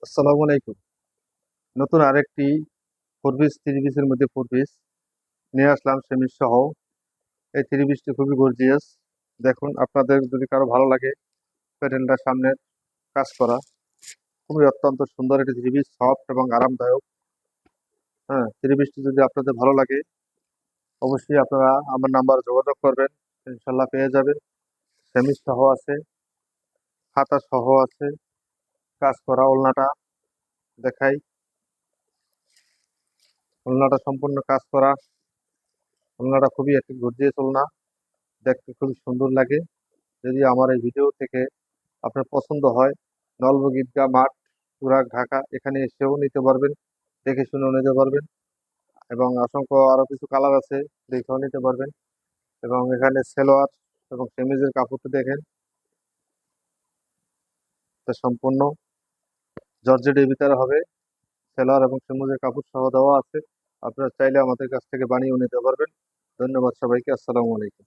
আসসালামু আলাইকুম। নতুন আরেকটি ফোর পিস থ্রি পিসের মধ্যে ফোর পিস নিয়ে আসলাম সেমিজ সহ। এই থ্রি পিসটি খুবই গর্জিয়াস। দেখুন, আপনাদের যদি কারো ভালো লাগে, প্যাটেলটা সামনের কাজ করা, খুবই অত্যন্ত সুন্দর একটি থ্রি পিস, সফট এবং আরামদায়ক। হ্যাঁ, থ্রি পিসটি যদি আপনাদের ভালো লাগে, অবশ্যই আপনারা আমার নাম্বার যোগাযোগ করবেন, ইনশাল্লাহ পেয়ে যাবেন। সেমিজ সহ আছে, হাতা সহ আছে, কাজ করা। ওড়নাটা দেখাই, ওড়নাটা সম্পূর্ণ কাজ করা। ওড়নাটা খুবই একটি গর্জিয়াস ওড়না, দেখতে খুবই সুন্দর লাগে। যদি আমার এই ভিডিও থেকে আপনার পছন্দ হয়, নলব ঈদগাহ মাঠ, তুরাগ, ঢাকা, এখানে এসেও নিতে পারবেন, দেখে শুনেও নিতে পারবেন। এবং অসংখ্য আরো কিছু কালার আছে, দেখেও নিতে পারবেন। এবং এখানে সেলোয়ার এবং সেমিজের কাপড়টা দেখেন, এটা সম্পূর্ণ জর্জেটের ভিতরে হবে। সেলোয়ার এবং সেমিজের কাপড় সহ দেওয়া আছে। আপনারা চাইলে আমাদের কাছ থেকে বানিয়েও নিতে পারবেন। ধন্যবাদ সবাইকে। আসসালামু আলাইকুম।